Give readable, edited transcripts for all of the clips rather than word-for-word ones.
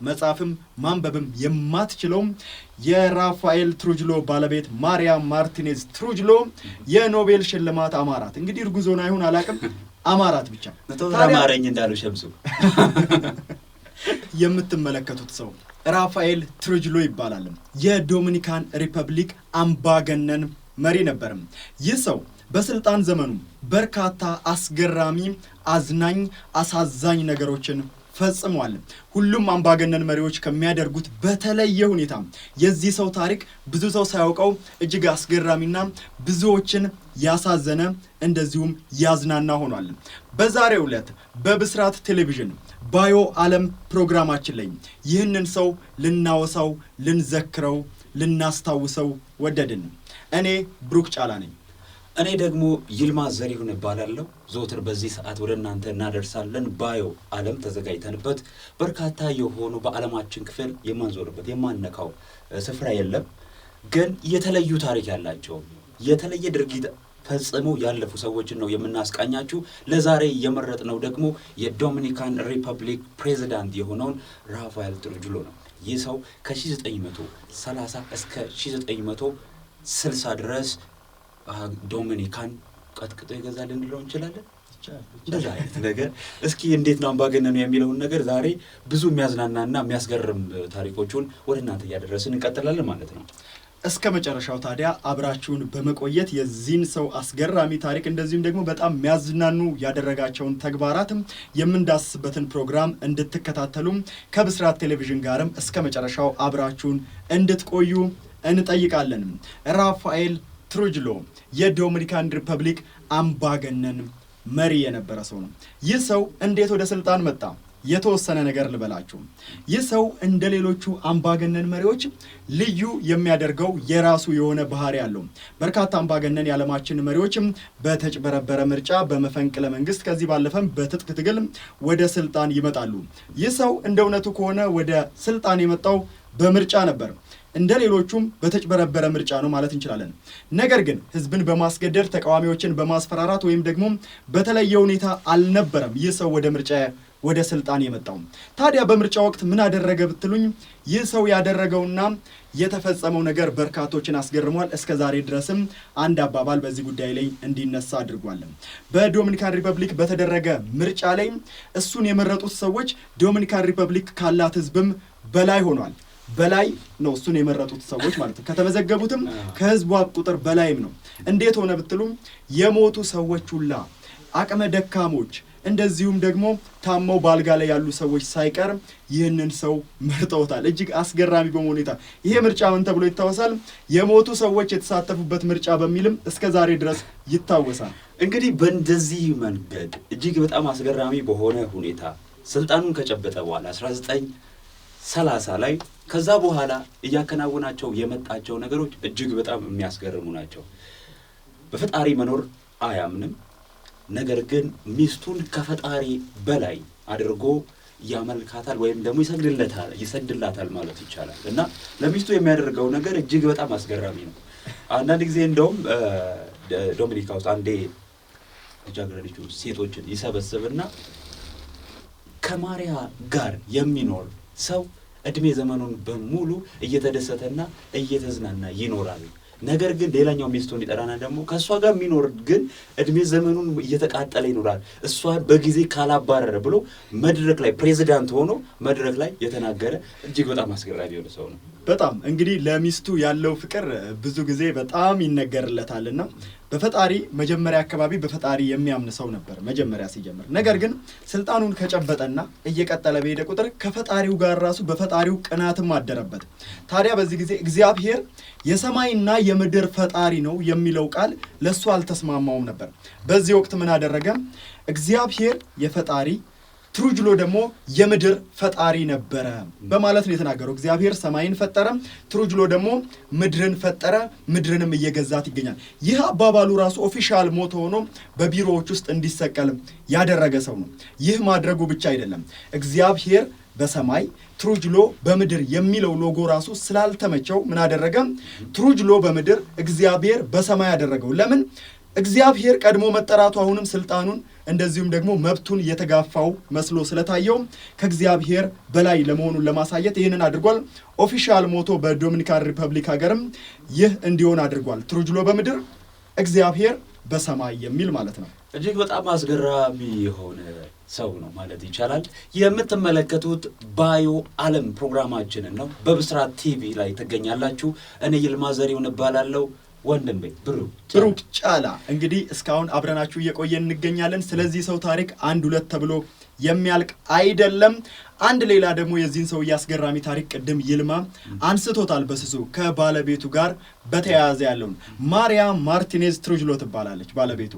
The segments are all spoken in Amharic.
መጻፍም ማንበብም የማትችለው የራፋኤል ትሩጅሎ ባለቤት ማሪያ ማርቲኔዝ ትሩጅሎ የኖቤል ሽልማት አማራት። እንግዲህ እርጉዝ ሆና ይሁን አላቅም አማራት ብቻ ታማረኝ እንዳሉ ሸምሱ የምትመለከቱት ሰው ራፋኤል ትሩጅሎ ይባላል። የዶሚኒካን ሪፐብሊክ አምባገነን መሪ ነበር። ይህ ሰው በስልጣን ዘመኑ በርካታ አስገራሚ አዝናኝ አሳዛኝ ነገሮችን ፈጽሟል። ሁሉም አምባገነን መሪዎች ከሚያደርጉት በተለየ ሁኔታ የዚህ ሰው ታሪክ ብዙ ሰው ሳያውቀው እጅግ አስገራሚና ብዙዎችን ያሳዘነ እንደዚሁም ያዝናና ሆኗል። በዛሬው ዕለት በብስራት ቴሌቪዥን ባዮ ዓለም ፕሮግራማችን ላይ ይህንን ሰው ልናወሳው፣ ልንዘክረው፣ ልናስታውሰው ወደድን። እኔ ብሩክ ጫላ ነኝ። እኔ ደግሞ ይልማ ዘሪሁን እባላለሁ። ዘወትር በዚህ ሰዓት ወደ እናንተ እናደርሳለን። ባዮ ዓለም ተዘጋጅተንበት በርካታ የሆኑ በዓለማችን ክፍል የማንዞርበት የማንነካው ስፍራ የለም። ግን የተለዩ ታሪክ ያላቸው የተለየ ድርጊት ፈጽመው ያለፉ ሰዎችን ነው የምናስቃኛችሁ። ለዛሬ የመረጥነው ደግሞ የዶሚኒካን ሪፐብሊክ ፕሬዚዳንት የሆነውን ራፋኤል ትሩጅሎ ነው። ይህ ሰው ከ1930 እስከ 1960 ድረስ ዶሚኒካን ቀጥቅጦ ይገዛል እንለው እንችላለን። እንደዛ አይነት ነገር እስኪ እንዴት ነው አምባገነኑ የሚለውን ነገር ዛሬ ብዙ የሚያዝናናና የሚያስገርም ታሪኮቹን ወደ እናንተ እያደረስን እንቀጥላለን ማለት ነው። እስከ መጨረሻው ታዲያ አብራችሁን በመቆየት የዚህን ሰው አስገራሚ ታሪክ እንደዚሁም ደግሞ በጣም የሚያዝናኑ ያደረጋቸውን ተግባራትም የምንዳስስበትን ፕሮግራም እንድትከታተሉ ከብስራት ቴሌቪዥን ጋርም እስከ መጨረሻው አብራችሁን እንድትቆዩ እንጠይቃለን። ራፋኤል ትሩጅሎ የዶሚኒካን ሪፐብሊክ አምባገነን መሪ የነበረ ሰው ነው። ይህ ሰው እንዴት ወደ ስልጣን መጣ? የተወሰነ ነገር ልበላችሁ። ይህ ሰው እንደ ሌሎቹ አምባገነን መሪዎች ልዩ የሚያደርገው የራሱ የሆነ ባህሪ አለው። በርካታ አምባገነን የዓለማችን መሪዎችም በተጭበረበረ ምርጫ፣ በመፈንቅለ መንግስት ከዚህ ባለፈም በትጥቅ ትግል ወደ ስልጣን ይመጣሉ። ይህ ሰው እንደ እውነቱ ከሆነ ወደ ስልጣን የመጣው በምርጫ ነበር። እንደ ሌሎቹም በተጭበረበረ ምርጫ ነው ማለት እንችላለን። ነገር ግን ህዝብን በማስገደድ ተቃዋሚዎችን በማስፈራራት ወይም ደግሞ በተለየ ሁኔታ አልነበረም ይህ ሰው ወደ ምርጫ ወደ ስልጣን የመጣው። ታዲያ በምርጫ ወቅት ምን አደረገ ብትሉኝ ይህ ሰው ያደረገውና የተፈጸመው ነገር በርካቶችን አስገርሟል። እስከ ዛሬ ድረስም አንድ አባባል በዚህ ጉዳይ ላይ እንዲነሳ አድርጓል። በዶሚኒካን ሪፐብሊክ በተደረገ ምርጫ ላይ እሱን የመረጡት ሰዎች ዶሚኒካን ሪፐብሊክ ካላት ህዝብም በላይ ሆኗል። በላይ ነው እሱን የመረጡት ሰዎች ማለት ነው። ከተመዘገቡትም ከህዝቡ ቁጥር በላይም ነው። እንዴት ሆነ ብትሉም የሞቱ ሰዎች ሁላ አቅመ ደካሞች እንደዚሁም ደግሞ ታመው ባልጋ ላይ ያሉ ሰዎች ሳይቀር ይህንን ሰው መርጠውታል። እጅግ አስገራሚ በመሆኑ ሁኔታ ይሄ ምርጫ ምን ተብሎ ይታወሳል? የሞቱ ሰዎች የተሳተፉበት ምርጫ በሚልም እስከ ዛሬ ድረስ ይታወሳል። እንግዲህ በእንደዚህ መንገድ እጅግ በጣም አስገራሚ በሆነ ሁኔታ ስልጣኑን ከጨበጠ በኋላ 1930 ላይ ከዛ በኋላ እያከናወናቸው የመጣቸው ነገሮች እጅግ በጣም የሚያስገርሙ ናቸው። በፈጣሪ መኖር አያምንም። ነገር ግን ሚስቱን ከፈጣሪ በላይ አድርጎ ያመልካታል ወይም ደግሞ ይሰግድላታል ማለት ይቻላል። እና ለሚስቱ የሚያደርገው ነገር እጅግ በጣም አስገራሚ ነው። አንዳንድ ጊዜ እንደውም ዶሚኒካ ውስጥ አንዴ ልጃገረዶች ሴቶችን ይሰበስብና ከማሪያ ጋር የሚኖር ሰው እድሜ ዘመኑን በሙሉ እየተደሰተና እየተዝናና ይኖራል። ነገር ግን ሌላኛው ሚስቱን ይጠራና ደግሞ ከሷ ጋር የሚኖር ግን እድሜ ዘመኑን እየተቃጠለ ይኖራል እሷ በጊዜ ካላባረረ ብሎ መድረክ ላይ ፕሬዚዳንት ሆኖ መድረክ ላይ የተናገረ እጅግ በጣም አስገራሚ የሆነ ሰው ነው። በጣም እንግዲህ ለሚስቱ ያለው ፍቅር ብዙ ጊዜ በጣም ይነገርለታልና በፈጣሪ መጀመሪያ አካባቢ በፈጣሪ የሚያምን ሰው ነበር መጀመሪያ ሲጀምር። ነገር ግን ስልጣኑን ከጨበጠና እየቀጠለ በሄደ ቁጥር ከፈጣሪው ጋር ራሱ በፈጣሪው ቅናትም አደረበት። ታዲያ በዚህ ጊዜ እግዚአብሔር የሰማይና የምድር ፈጣሪ ነው የሚለው ቃል ለሱ አልተስማማውም ነበር። በዚህ ወቅት ምን አደረገ? እግዚአብሔር የፈጣሪ ትሩጅሎ ደግሞ የምድር ፈጣሪ ነበረ በማለት ነው የተናገረው። እግዚአብሔር ሰማይን ፈጠረ፣ ትሩጅሎ ደግሞ ምድርን ፈጠረ፣ ምድርንም እየገዛት ይገኛል። ይህ አባባሉ ራሱ ኦፊሻል ሞቶ ሆኖ በቢሮዎች ውስጥ እንዲሰቀል ያደረገ ሰው ነው። ይህ ማድረጉ ብቻ አይደለም፣ እግዚአብሔር በሰማይ ትሩጅሎ በምድር የሚለው ሎጎ ራሱ ስላልተመቸው ምን አደረገ? ትሩጅሎ በምድር እግዚአብሔር በሰማይ ያደረገው። ለምን? እግዚአብሔር ቀድሞ መጠራቱ አሁንም ስልጣኑን እንደዚሁም ደግሞ መብቱን የተጋፋው መስሎ ስለታየው ከእግዚአብሔር በላይ ለመሆኑን ለማሳየት ይህንን አድርጓል። ኦፊሻል ሞቶ በዶሚኒካን ሪፐብሊክ ሀገርም ይህ እንዲሆን አድርጓል። ትሩጅሎ በምድር እግዚአብሔር በሰማይ የሚል ማለት ነው። እጅግ በጣም አስገራሚ የሆነ ሰው ነው ማለት ይቻላል። የምትመለከቱት ባዮ ዓለም ፕሮግራማችንን ነው። በብስራት ቲቪ ላይ ትገኛላችሁ። እኔ ይልማ ዘሪሁን እባላለሁ። ወንድሜ ብሩክ ጫላ እንግዲህ እስካሁን አብረናችሁ እየቆየን እንገኛለን። ስለዚህ ሰው ታሪክ አንድ ሁለት ተብሎ የሚያልቅ አይደለም። አንድ ሌላ ደግሞ የዚህን ሰው አስገራሚ ታሪክ ቅድም ይልማ አንስቶታል በስሱ ከባለቤቱ ጋር በተያያዘ ያለውን ማሪያ ማርቲኔዝ ትሩጅሎ ትባላለች ባለቤቱ።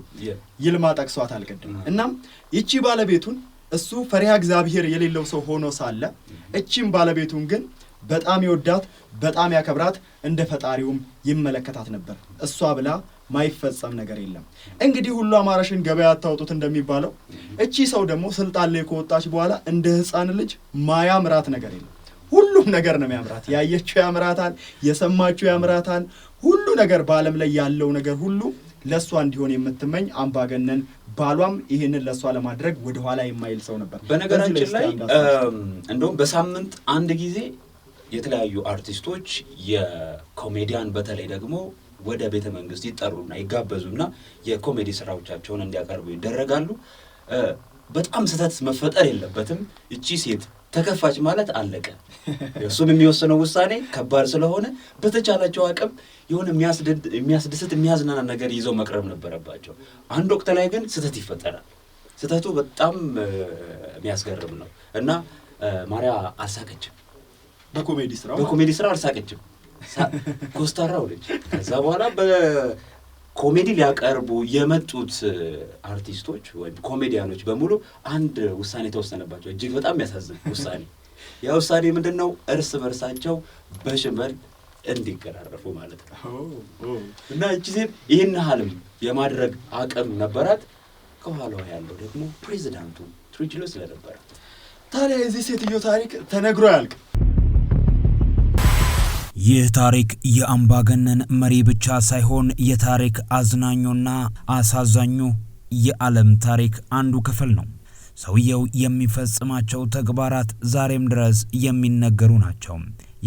ይልማ ጠቅሷታል ቅድም። እናም እቺ ባለቤቱን እሱ ፈሪሃ እግዚአብሔር የሌለው ሰው ሆኖ ሳለ እቺም ባለቤቱን ግን በጣም ይወዳት በጣም ያከብራት እንደ ፈጣሪውም ይመለከታት ነበር። እሷ ብላ ማይፈጸም ነገር የለም። እንግዲህ ሁሉ አማራሽን ገበያ አታውጡት እንደሚባለው እቺ ሰው ደግሞ ስልጣን ላይ ከወጣች በኋላ እንደ ሕፃን ልጅ ማያምራት ነገር የለም። ሁሉም ነገር ነው የሚያምራት። ያየችው ያምራታል፣ የሰማችው ያምራታል። ሁሉ ነገር በዓለም ላይ ያለው ነገር ሁሉ ለሷ እንዲሆን የምትመኝ አምባገነን ባሏም ይሄንን ለሷ ለማድረግ ወደ ኋላ የማይል ሰው ነበር። በነገራችን ላይ እንደውም በሳምንት አንድ ጊዜ የተለያዩ አርቲስቶች የኮሜዲያን በተለይ ደግሞ ወደ ቤተ መንግስት ይጠሩና ይጋበዙና የኮሜዲ ስራዎቻቸውን እንዲያቀርቡ ይደረጋሉ። በጣም ስህተት መፈጠር የለበትም። እቺ ሴት ተከፋች ማለት አለቀ። እሱም የሚወስነው ውሳኔ ከባድ ስለሆነ በተቻላቸው አቅም የሆነ የሚያስደስት የሚያዝናና ነገር ይዘው መቅረብ ነበረባቸው። አንድ ወቅት ላይ ግን ስህተት ይፈጠራል። ስህተቱ በጣም የሚያስገርም ነው እና ማሪያ አልሳቀችም። በኮሜዲ ስራ አልሳቀችም። ኮስታራው ልጅ ከዛ በኋላ በኮሜዲ ሊያቀርቡ የመጡት አርቲስቶች ወይም ኮሜዲያኖች በሙሉ አንድ ውሳኔ ተወሰነባቸው። እጅግ በጣም የሚያሳዝን ውሳኔ። ያ ውሳኔ ምንድነው? እርስ በርሳቸው በሽመል እንዲገራረፉ ማለት ነው። እና እቺ ሴት ይህን ሀልም የማድረግ አቅም ነበራት። ከኋላው ያለው ደግሞ ፕሬዚዳንቱ ትሩጅሎ ስለነበረ ታዲያ የዚህ ሴትዮ ታሪክ ተነግሮ ያልቅ። ይህ ታሪክ የአምባገነን መሪ ብቻ ሳይሆን የታሪክ አዝናኙና አሳዛኙ የዓለም ታሪክ አንዱ ክፍል ነው። ሰውየው የሚፈጽማቸው ተግባራት ዛሬም ድረስ የሚነገሩ ናቸው፣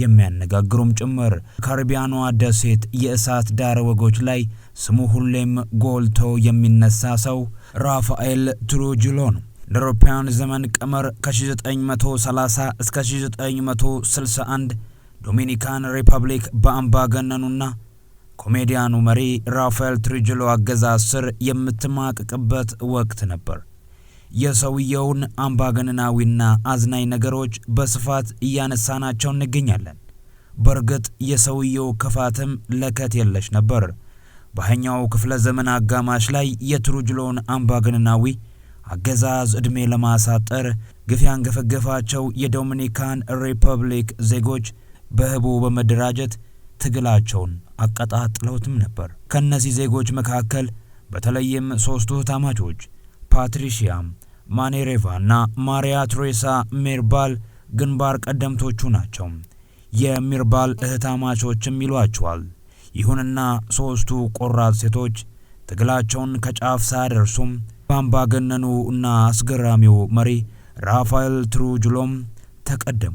የሚያነጋግሩም ጭምር። ካሪቢያኗ ደሴት የእሳት ዳር ወጎች ላይ ስሙ ሁሌም ጎልቶ የሚነሳ ሰው ራፋኤል ትሩጅሎ ነው። እንደ አውሮፓውያን ዘመን ቀመር ከ1930 እስከ 1961 ዶሚኒካን ሪፐብሊክ በአምባገነኑና ኮሜዲያኑ መሪ ራፋኤል ትሩጅሎ አገዛዝ ስር የምትማቀቅበት ወቅት ነበር። የሰውየውን አምባገነናዊና አዝናኝ ነገሮች በስፋት እያነሳናቸው እንገኛለን። በእርግጥ የሰውየው ክፋትም ለከት የለሽ ነበር። በሃያኛው ክፍለ ዘመን አጋማሽ ላይ የትሩጅሎን አምባገነናዊ አገዛዝ ዕድሜ ለማሳጠር ግፍ ያንገፈገፋቸው የዶሚኒካን ሪፐብሊክ ዜጎች በህቡ በመደራጀት ትግላቸውን አቀጣጥለውትም ነበር። ከነዚህ ዜጎች መካከል በተለይም ሶስቱ ታማቾች ፓትሪሺያ ማኔሬቫ እና ማሪያ ትሬሳ ሚርባል ግንባር ቀደምቶቹ ናቸው። የሚርባል እህታማቾችም ይሏቸዋል። ይሁንና ሶስቱ ቆራጥ ሴቶች ትግላቸውን ከጫፍ ሳያደርሱም በአምባገነኑ እና አስገራሚው መሪ ራፋኤል ትሩጅሎም ተቀደሙ።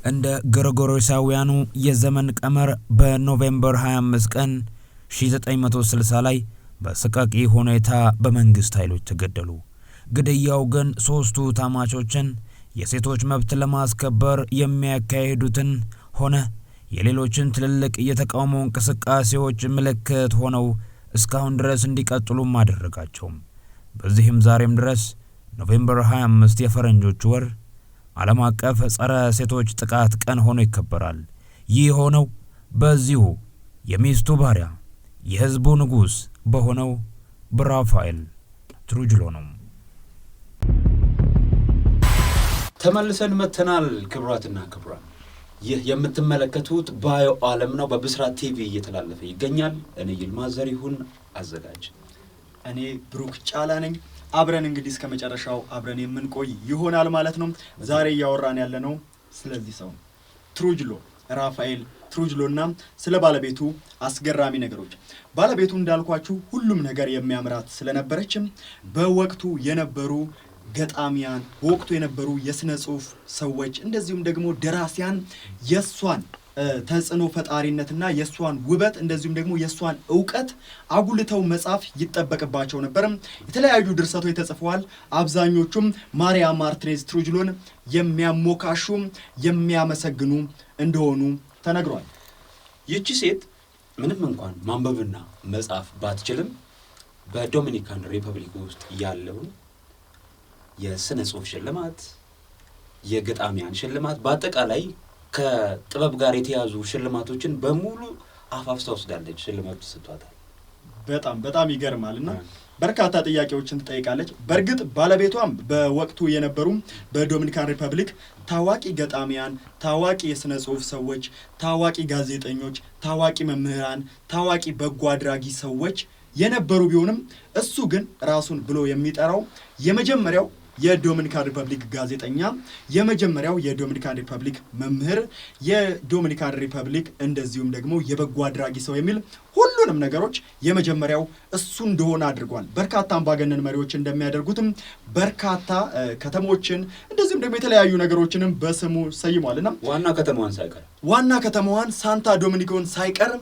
እንደ ጎርጎሮሳውያኑ የዘመን ቀመር በኖቬምበር 25 ቀን 1960 ላይ በስቃቂ ሁኔታ በመንግስት ኃይሎች ተገደሉ። ግድያው ግን ሶስቱ ታማቾችን የሴቶች መብት ለማስከበር የሚያካሂዱትን ሆነ የሌሎችን ትልልቅ የተቃውሞ እንቅስቃሴዎች ምልክት ሆነው እስካሁን ድረስ እንዲቀጥሉም አደረጋቸው። በዚህም ዛሬም ድረስ ኖቬምበር 25 የፈረንጆች ወር ዓለም አቀፍ ጸረ ሴቶች ጥቃት ቀን ሆኖ ይከበራል። ይህ ሆነው በዚሁ የሚስቱ ባሪያ የህዝቡ ንጉስ በሆነው በራፋኤል ትሩጅሎ ነው። ተመልሰን መተናል። ክብራትና ክብራን፣ ይህ የምትመለከቱት ባዮ ዓለም ነው። በብስራት ቲቪ እየተላለፈ ይገኛል። እኔ ይልማ ዘሪሁን አዘጋጅ፣ እኔ ብሩክ ጫላ ነኝ። አብረን እንግዲህ እስከ መጨረሻው አብረን የምንቆይ ይሆናል ማለት ነው። ዛሬ ያወራን ያለነው ስለዚህ ሰው ትሩጅሎ ራፋኤል ትሩጅሎና ስለ ባለቤቱ አስገራሚ ነገሮች። ባለቤቱ እንዳልኳችሁ ሁሉም ነገር የሚያምራት ስለነበረችም በወቅቱ የነበሩ ገጣሚያን፣ በወቅቱ የነበሩ የስነ ጽሁፍ ሰዎች እንደዚሁም ደግሞ ደራሲያን የሷን ተጽዕኖ ፈጣሪነትና የሷን ውበት እንደዚሁም ደግሞ የሷን ዕውቀት አጉልተው መጻፍ ይጠበቅባቸው ነበር። የተለያዩ ድርሰቶች ተጽፈዋል። አብዛኞቹም ማሪያ ማርቲኔዝ ትሩጅሎን የሚያሞካሹ የሚያመሰግኑ እንደሆኑ ተነግሯል። ይቺ ሴት ምንም እንኳን ማንበብና መጻፍ ባትችልም በዶሚኒካን ሪፐብሊክ ውስጥ ያለውን የስነ ጽሁፍ ሽልማት፣ የገጣሚያን ሽልማት፣ በአጠቃላይ ከጥበብ ጋር የተያዙ ሽልማቶችን በሙሉ አፋፍሳ ወስዳለች። ሽልማት ተሰጥቷታል። በጣም ይገርማልና በርካታ ጥያቄዎችን ትጠይቃለች። በእርግጥ ባለቤቷም በወቅቱ የነበሩ በዶሚኒካን ሪፐብሊክ ታዋቂ ገጣሚያን፣ ታዋቂ የስነ ጽሁፍ ሰዎች፣ ታዋቂ ጋዜጠኞች፣ ታዋቂ መምህራን፣ ታዋቂ በጎ አድራጊ ሰዎች የነበሩ ቢሆንም እሱ ግን ራሱን ብሎ የሚጠራው የመጀመሪያው የዶሚኒካን ሪፐብሊክ ጋዜጠኛ፣ የመጀመሪያው የዶሚኒካን ሪፐብሊክ መምህር፣ የዶሚኒካን ሪፐብሊክ እንደዚሁም ደግሞ የበጎ አድራጊ ሰው የሚል ሁሉንም ነገሮች የመጀመሪያው እሱ እንደሆነ አድርጓል። በርካታ አምባገነን መሪዎች እንደሚያደርጉትም በርካታ ከተሞችን እንደዚሁም ደግሞ የተለያዩ ነገሮችንም በስሙ ሰይሟልና ዋና ከተማዋን ሳንታ ዶሚኒጎን ሳይቀር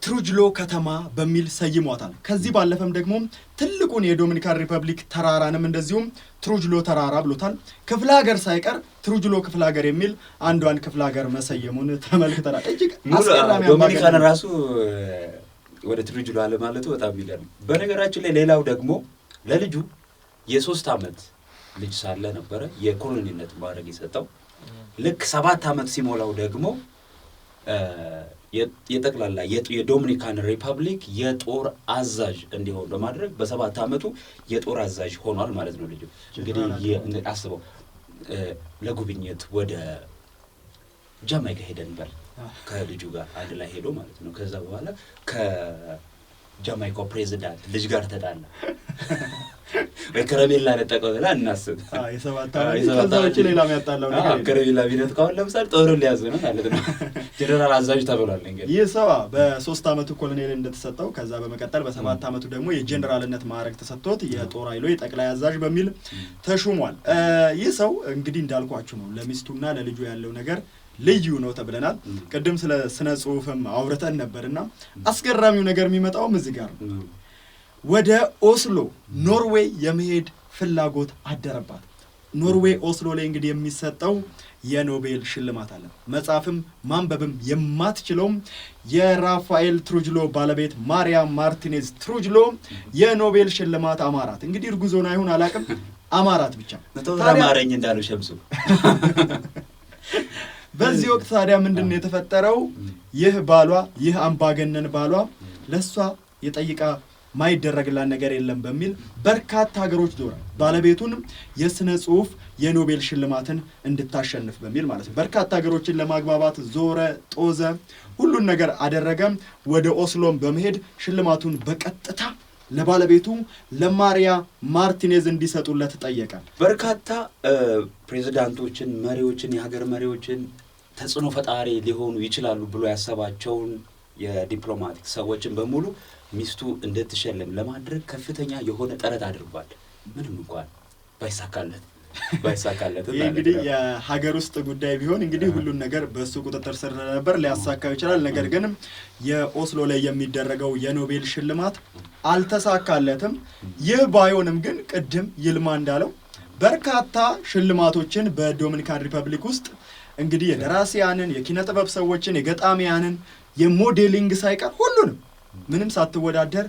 ትሩጅሎ ከተማ በሚል ሰይሟታል። ከዚህ ባለፈም ደግሞ ትልቁን የዶሚኒካን ሪፐብሊክ ተራራንም እንደዚሁም ትሩጅሎ ተራራ ብሎታል። ክፍለ ሀገር ሳይቀር ትሩጅሎ ክፍለ ሀገር የሚል አንዷን ክፍለ ሀገር መሰየሙን ተመልክተናል። እጅግ አስገራሚ ዶሚኒካን ራሱ ወደ ትሩጅሎ አለ ማለቱ በጣም ይገርም። በነገራችን ላይ ሌላው ደግሞ ለልጁ የ3 ዓመት ልጅ ሳለ ነበረ የኮሎኒነት ማዕረግ የሰጠው። ልክ 7 ዓመት ሲሞላው ደግሞ የጠቅላላ የዶሚኒካን ሪፐብሊክ የጦር አዛዥ እንዲሆን በማድረግ በ7 ዓመቱ የጦር አዛዥ ሆኗል ማለት ነው። ልጁ እንግዲህ አስበው ለጉብኝት ወደ ጃማይካ ሄደን በል ከልጁ ጋር አንድ ላይ ሄዶ ማለት ነው። ከዛ በኋላ ከጃማይካው ፕሬዚዳንት ልጅ ጋር ተጣላ ወይ ከረሜላ ነጠቀው ብላ እናስብ። የ7 ዓመት ሌላ የሚያጣላው ነገር ከረሜላ ቢነጥቀው ለምሳሌ ጦሩን ሊያዝ ነው ማለት ነው። ጀነራል አዛዥ ተብሏል። እንግዲህ ይህ ሰው በ3 ዓመቱ ኮሎኔል እንደተሰጠው ከዛ በመቀጠል በ7 ዓመቱ ደግሞ የጀነራልነት ማዕረግ ተሰጥቶት የጦር ኃይሎች ጠቅላይ አዛዥ በሚል ተሹሟል። ይህ ሰው እንግዲህ እንዳልኳችሁ ነው ለሚስቱና ለልጁ ያለው ነገር ልዩ ነው ተብለናል። ቅድም ስለ ስነ ጽሁፍም አውርተን ነበርና አስገራሚው ነገር የሚመጣውም እዚህ ጋር ነው። ወደ ኦስሎ ኖርዌይ የመሄድ ፍላጎት አደረባት። ኖርዌይ ኦስሎ ላይ እንግዲህ የሚሰጠው የኖቤል ሽልማት አለ። መጻፍም ማንበብም የማትችለው የራፋኤል ትሩጅሎ ባለቤት ማሪያ ማርቲኔዝ ትሩጅሎ የኖቤል ሽልማት አማራት። እንግዲህ እርጉዞና ይሁን አላውቅም፣ አማራት ብቻ ታዲያ እንዳለው ሸምሱ። በዚህ ወቅት ታዲያ ምንድነው የተፈጠረው? ይህ ባሏ ይህ አምባገነን ባሏ ለሷ የጠይቃ ማይደረግላት ነገር የለም በሚል በርካታ ሀገሮች ዞረ። ባለቤቱንም የስነ ጽሁፍ የኖቤል ሽልማትን እንድታሸንፍ በሚል ማለት ነው። በርካታ ሀገሮችን ለማግባባት ዞረ፣ ጦዘ፣ ሁሉን ነገር አደረገ። ወደ ኦስሎም በመሄድ ሽልማቱን በቀጥታ ለባለቤቱ ለማሪያ ማርቲኔዝ እንዲሰጡለት ጠየቀ። በርካታ ፕሬዝዳንቶችን፣ መሪዎችን፣ የሀገር መሪዎችን ተጽዕኖ ፈጣሪ ሊሆኑ ይችላሉ ብሎ ያሰባቸውን የዲፕሎማቲክ ሰዎችን በሙሉ ሚስቱ እንድትሸለም ለማድረግ ከፍተኛ የሆነ ጥረት አድርጓል። ምንም እንኳን ባይሳካለት ይህ እንግዲህ የሀገር ውስጥ ጉዳይ ቢሆን እንግዲህ ሁሉን ነገር በእሱ ቁጥጥር ስር ነበር፣ ሊያሳካው ይችላል። ነገር ግን የኦስሎ ላይ የሚደረገው የኖቤል ሽልማት አልተሳካለትም። ይህ ባይሆንም ግን ቅድም ይልማ እንዳለው በርካታ ሽልማቶችን በዶሚኒካን ሪፐብሊክ ውስጥ እንግዲህ የደራሲያንን፣ የኪነ ጥበብ ሰዎችን፣ የገጣሚያንን፣ የሞዴሊንግ ሳይቀር ሁሉንም ምንም ሳትወዳደር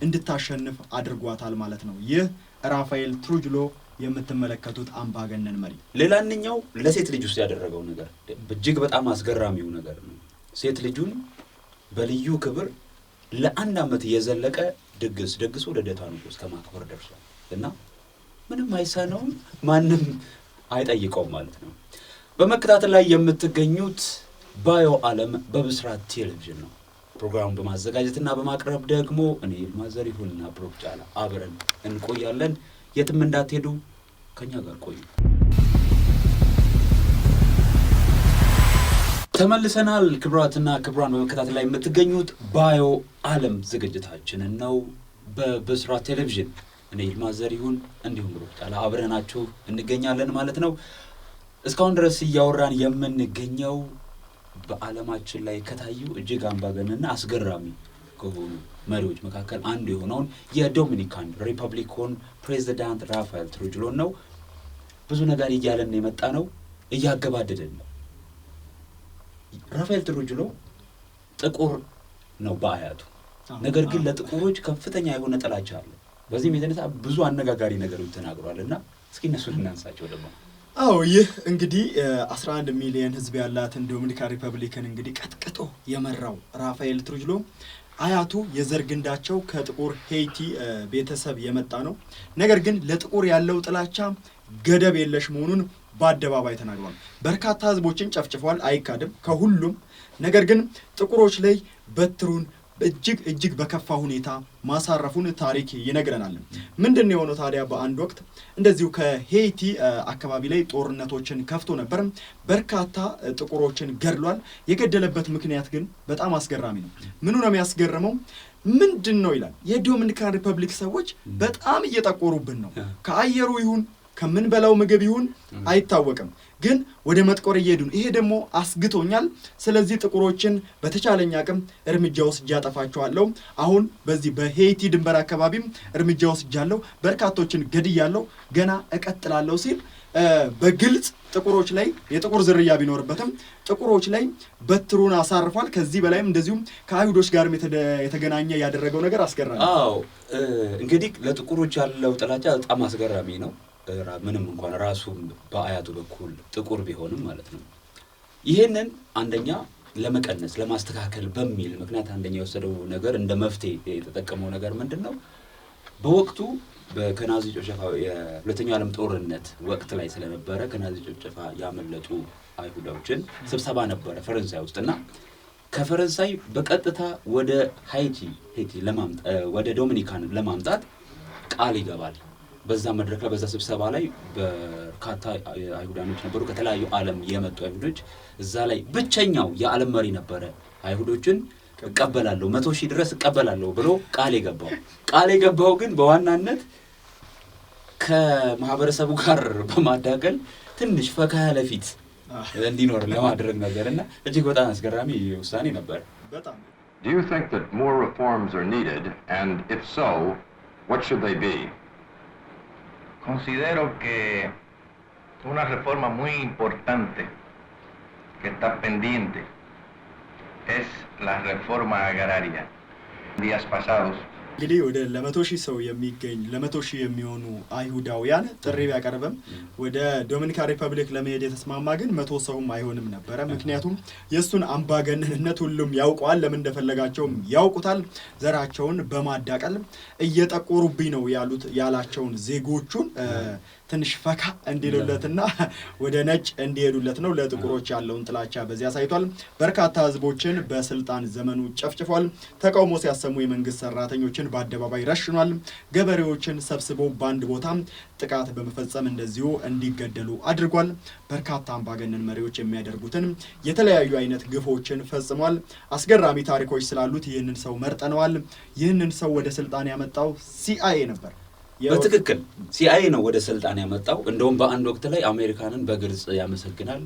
እንድታሸንፍ አድርጓታል ማለት ነው። ይህ ራፋኤል ትሩጅሎ የምትመለከቱት አምባገነን መሪ። ሌላኛው ለሴት ልጅ ውስጥ ያደረገው ነገር እጅግ በጣም አስገራሚው ነገር ነው። ሴት ልጁን በልዩ ክብር ለ1 ዓመት የዘለቀ ድግስ ልደቷን እስከ ማክበር ደርሷል እና ምንም አይሳነውም፣ ማንም አይጠይቀውም ማለት ነው። በመከታተል ላይ የምትገኙት ባዮ ዓለም በብስራት ቴሌቪዥን ነው። ፕሮግራሙን በማዘጋጀትና በማቅረብ ደግሞ እኔ ይልማ ዘሪሁንና ብሩክ ጫላ አብረን እንቆያለን። የትም እንዳትሄዱ፣ ከኛ ጋር ቆዩ። ተመልሰናል። ክብራትና ክብራን በመከታተል ላይ የምትገኙት ባዮ ዓለም ዝግጅታችንን ነው በብስራት ቴሌቪዥን። እኔ ይልማ ዘሪሁን እንዲሁም ብሩክታላ አብረናችሁ እንገኛለን ማለት ነው። እስካሁን ድረስ እያወራን የምንገኘው በዓለማችን ላይ ከታዩ እጅግ አምባገነንና አስገራሚ ከሆኑ መሪዎች መካከል አንዱ የሆነውን የዶሚኒካን ሪፐብሊኩን ፕሬዚዳንት ራፋኤል ትሩጅሎን ነው። ብዙ ነገር እያለን የመጣ ነው፣ እያገባደደን ነው። ራፋኤል ትሩጅሎ ጥቁር ነው በአያቱ፣ ነገር ግን ለጥቁሮች ከፍተኛ የሆነ ጥላቻ አለ። በዚህም የተነሳ ብዙ አነጋጋሪ ነገሮች ተናግሯልና እስኪ እነሱን እናንሳቸው ደግሞ። ይህ እንግዲህ 11 ሚሊዮን ህዝብ ያላትን ዶሚኒካን ሪፐብሊክን እንግዲህ ቀጥቅጦ የመራው ራፋኤል ትሩጅሎ አያቱ የዘር ግንዳቸው ከጥቁር ሄይቲ ቤተሰብ የመጣ ነው። ነገር ግን ለጥቁር ያለው ጥላቻ ገደብ የለሽ መሆኑን በአደባባይ ተናግሯል። በርካታ ህዝቦችን ጨፍጭፏል፣ አይካድም ከሁሉም። ነገር ግን ጥቁሮች ላይ በትሩን እጅግ በከፋ ሁኔታ ማሳረፉን ታሪክ ይነግረናል። ምንድነው የሆነው ታዲያ? በአንድ ወቅት እንደዚሁ ከሄይቲ አካባቢ ላይ ጦርነቶችን ከፍቶ ነበር። በርካታ ጥቁሮችን ገድሏል። የገደለበት ምክንያት ግን በጣም አስገራሚ ነው። ምኑ ነው የሚያስገርመው? ምንድነው ይላል፣ የዶሚኒካን ሪፐብሊክ ሰዎች በጣም እየጠቆሩብን ነው፣ ከአየሩ ይሁን ከምንበላው ምግብ ይሁን አይታወቅም፣ ግን ወደ መጥቆር እየሄዱ ነው። ይሄ ደግሞ አስግቶኛል። ስለዚህ ጥቁሮችን በተቻለኝ አቅም እርምጃ ወስጄ አጠፋቸዋለሁ። አሁን በዚህ በሄይቲ ድንበር አካባቢም እርምጃ ወስጃለሁ፣ በርካቶችን ገድያለሁ፣ ገና እቀጥላለሁ ሲል በግልጽ ጥቁሮች ላይ የጥቁር ዝርያ ቢኖርበትም ጥቁሮች ላይ በትሩን አሳርፏል። ከዚህ በላይም እንደዚሁም ከአይሁዶች ጋርም የተገናኘ ያደረገው ነገር አስገራሚ። እንግዲህ ለጥቁሮች ያለው ጥላቻ በጣም አስገራሚ ነው። ምንም እንኳን ራሱም በአያቱ በኩል ጥቁር ቢሆንም ማለት ነው። ይህንን አንደኛ ለመቀነስ ለማስተካከል በሚል ምክንያት አንደኛ የወሰደው ነገር እንደ መፍትሄ የተጠቀመው ነገር ምንድነው? በወቅቱ በናዚ ጭፍጨፋ የሁለተኛው ዓለም ጦርነት ወቅት ላይ ስለነበረ ከናዚ ጭፍጨፋ ያመለጡ አይሁዳውያን ስብሰባ ነበረ ፈረንሳይ ውስጥና ከፈረንሳይ በቀጥታ ወደ ሄይቲ ለማምጣት ወደ ዶሚኒካን ለማምጣት ቃል ይገባል። በዛ መድረክ ላይ በዛ ስብሰባ ላይ በርካታ አይሁዳኖች ነበሩ፣ ከተለያዩ ዓለም የመጡ አይሁዶች። እዛ ላይ ብቸኛው የዓለም መሪ ነበረ አይሁዶችን እቀበላለሁ 100,000 ድረስ እቀበላለሁ ብሎ ቃል የገባው ግን በዋናነት ከማህበረሰቡ ጋር በማዳቀል ትንሽ ፈካ ያለ ፊት እንዲኖር ለማድረግ ነገርና እጅግ በጣም አስገራሚ ውሳኔ ነበር። Do you think that more reforms are needed, and if so, what should they be? Considero que una reforma muy importante que está pendiente es la reforma agraria. Días pasados እንግዲህ ወደ 100,000 ሰው የሚገኝ 100,000 የሚሆኑ አይሁዳውያን ጥሪ ቢያቀርብም ወደ ዶሚኒካን ሪፐብሊክ ለመሄድ የተስማማ ግን 100 ሰውም አይሆንም ነበር። ምክንያቱም የሱን አምባገነንነት ሁሉም ያውቀዋል፣ ለምን እንደፈለጋቸውም ያውቁታል። ዘራቸውን በማዳቀል እየጠቆሩብኝ ነው ያላቸውን ዜጎቹን ትንሽ ፈካ እንዲሉለትና ወደ ነጭ እንዲሄዱለት ነው። ለጥቁሮች ያለውን ጥላቻ በዚያ ሳይቷል። በርካታ ህዝቦችን በስልጣን ዘመኑ ጨፍጭፏል። ተቃውሞ ሲያሰሙ የመንግስት ሰራተኞችን በአደባባይ ረሽኗል። ገበሬዎችን ሰብስቦ በአንድ ቦታ ጥቃት በመፈጸም እንደዚሁ እንዲገደሉ አድርጓል። በርካታ አምባገነን መሪዎች የሚያደርጉትን የተለያዩ አይነት ግፎችን ፈጽሟል። አስገራሚ ታሪኮች ስላሉት ይህንን ሰው መርጠነዋል። ይህንን ሰው ወደ ስልጣን ያመጣው ሲአይኤ ነበር። በትክክል ሲአይኤ ነው ወደ ስልጣን ያመጣው። እንደውም በአንድ ወቅት ላይ አሜሪካንን በግልጽ ያመሰግናል።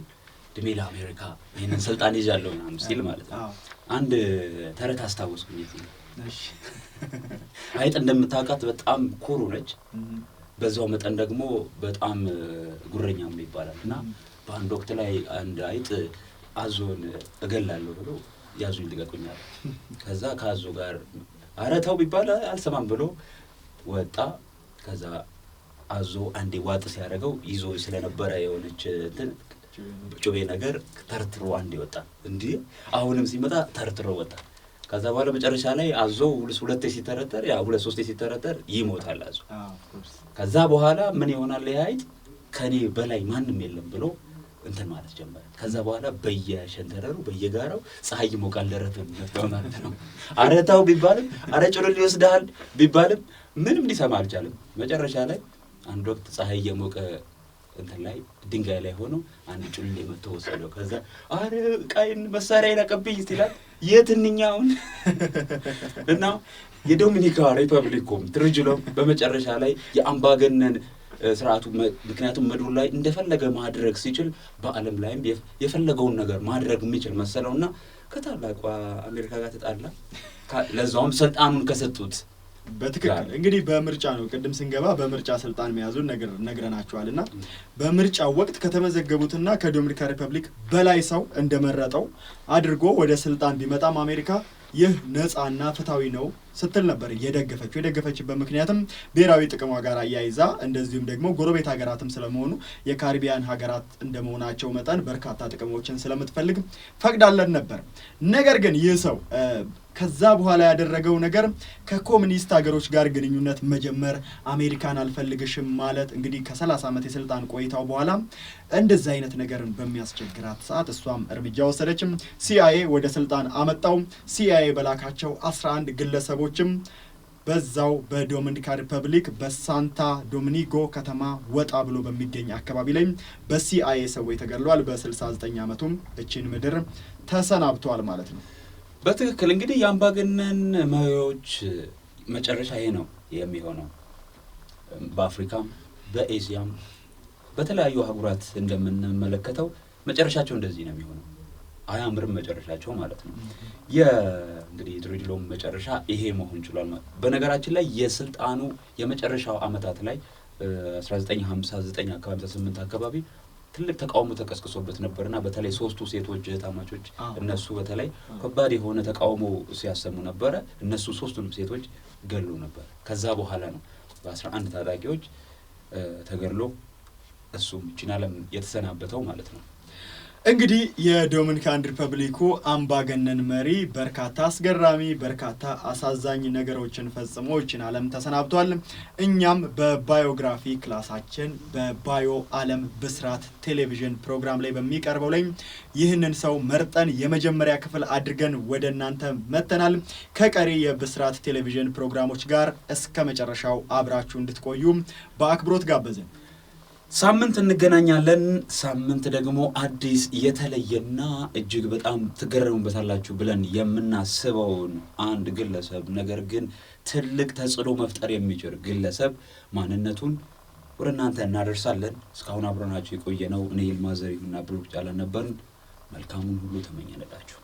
ድሜ ለአሜሪካ ይህንን ስልጣን ይዣለሁ ምናምን ሲል ማለት ነው። አንድ ተረት አስታወስኩኝ። አይጥ እንደምታውቃት በጣም ኩሩ ነች፣ በዛው መጠን ደግሞ በጣም ጉረኛም ይባላል። እና በአንድ ወቅት ላይ አንድ አይጥ አዞን እገላለሁ ብሎ ያዙኝ ልቀቁኛል። ከዛ ከአዞ ጋር ኧረ ተው ቢባል አልሰማም ብሎ ወጣ። ከዛ አዞ አንዴ ዋጥ ሲያደርገው ይዞ ስለነበረ የሆነች እንትን ጩቤ ነገር ተርትሮ አንዴ ወጣ። እንዴ አሁንም ሲመጣ ተርትሮ ወጣ። ከዛ በኋላ መጨረሻ ላይ አዞ ሁለቴ ሲተረተር ሁለት ሶስቴ ሲተረተር ይሞታል አዞ። ከዛ በኋላ ምን ይሆናል? አይጥ ከኔ በላይ ማንም የለም ብሎ እንትን ማለት ጀመረ። ከዛ በኋላ በየሸንተረሩ በየጋራው ፀሐይ ይሞቃል ደረቱን ማለት ነው። አረታው ቢባልም አረ ጭሩል ይወስዳል ቢባልም ምንም ሊሰማ አልቻለም። መጨረሻ ላይ አንድ ወቅት ፀሐይ የሞቀ እንትን ላይ ድንጋይ ላይ ሆኖ አንድ ጩሌ መጥቶ ወሰደው። ከዛ አረ ቃይን መሳሪያ ይላቀብኝ ይላል የትንኛውን እና የዶሚኒካ ሪፐብሊኩም ትርጅሎም በመጨረሻ ላይ የአምባገነን ስርዓቱ ምክንያቱም ምድሩ ላይ እንደፈለገ ማድረግ ሲችል በአለም ላይም የፈለገውን ነገር ማድረግ የሚችል መሰለውና ከታላቋ አሜሪካ ጋር ተጣላ ለዛውም ስልጣኑን ከሰጡት በትክክል እንግዲህ በምርጫ ነው ቅድም ስንገባ በምርጫ ስልጣን መያዙን ነግረናቸዋልና በምርጫው ወቅት ከተመዘገቡትና ከዶሚኒካ ሪፐብሊክ በላይ ሰው እንደመረጠው አድርጎ ወደ ስልጣን ቢመጣም አሜሪካ ይህ ነፃና ፍትሃዊ ነው ስትል ነበር የደገፈችበት ምክንያቱም ብሔራዊ ጥቅሟ ጋር አያይዛ እንደዚሁም ደግሞ ጎረቤት ሀገራትም ስለመሆኑ የካሪቢያን ሀገራት እንደመሆናቸው መጠን በርካታ ጥቅሞችን ስለምትፈልግ ፈቅዳለን ነበር። ነገር ግን ይህ ሰው ከዛ በኋላ ያደረገው ነገር ከኮሙኒስት ሀገሮች ጋር ግንኙነት መጀመር አሜሪካን አልፈልግሽም ማለት እንግዲህ ከ30 ዓመት የስልጣን ቆይታው በኋላ እንደዛ አይነት ነገርን በሚያስቸግራት ሰዓት እሷም እርምጃ ወሰደችም። CIA ወደ ስልጣን አመጣው። CIA በላካቸው 11 ግለሰቦችም በዛው በዶሚኒካ ሪፐብሊክ በሳንታ ዶሚኒጎ ከተማ ወጣ ብሎ በሚገኝ አካባቢ ላይ በCIA ሰዎች ተገድለዋል። በ69 ዓመቱም እቺን ምድር ተሰናብቷል ማለት ነው። በትክክል እንግዲህ የአምባገነን መሪዎች መጨረሻ ይሄ ነው የሚሆነው። በአፍሪካም በኤሲያም በተለያዩ አህጉራት እንደምንመለከተው መጨረሻቸው እንደዚህ ነው የሚሆነው። አያምርም መጨረሻቸው ማለት ነው። እንግዲህ ድሪድሎም መጨረሻ ይሄ መሆን ይችላል። በነገራችን ላይ የስልጣኑ የመጨረሻው አመታት ላይ 1959 አካባቢ 58 አካባቢ ትልቅ ተቃውሞ ተቀስቅሶበት ነበርና በተለይ ሶስቱ ሴቶች እህታማቾች እነሱ በተለይ ከባድ የሆነ ተቃውሞ ሲያሰሙ ነበር። እነሱ ሶስቱንም ሴቶች ገሉ ነበር። ከዛ በኋላ ነው በ11 ታጣቂዎች ተገድሎ እሱም ቺናለም የተሰናበተው ማለት ነው። እንግዲህ የዶሚኒካን ሪፐብሊኩ አምባገነን መሪ በርካታ አስገራሚ በርካታ አሳዛኝ ነገሮችን ፈጽሞ እቺን ዓለም ተሰናብቷል። እኛም በባዮግራፊ ክላሳችን በባዮ ዓለም ብስራት ቴሌቪዥን ፕሮግራም ላይ በሚቀርበው ላይ ይህንን ሰው መርጠን የመጀመሪያ ክፍል አድርገን ወደ እናንተ መተናል። ከቀሪ የብስራት ቴሌቪዥን ፕሮግራሞች ጋር እስከ መጨረሻው አብራችሁ እንድትቆዩ በአክብሮት ጋበዝን። ሳምንት እንገናኛለን። ሳምንት ደግሞ አዲስ የተለየና እጅግ በጣም ትገረሙበታላችሁ ብለን የምናስበውን አንድ ግለሰብ ነገር ግን ትልቅ ተጽዕኖ መፍጠር የሚችል ግለሰብ ማንነቱን ወደ እናንተ እናደርሳለን። እስካሁን አብረናችሁ የቆየነው እኔ ይልማ ዘሪሁንና ብሩክ ጫላ ነበርን። መልካሙን ሁሉ ተመኘንላችሁ።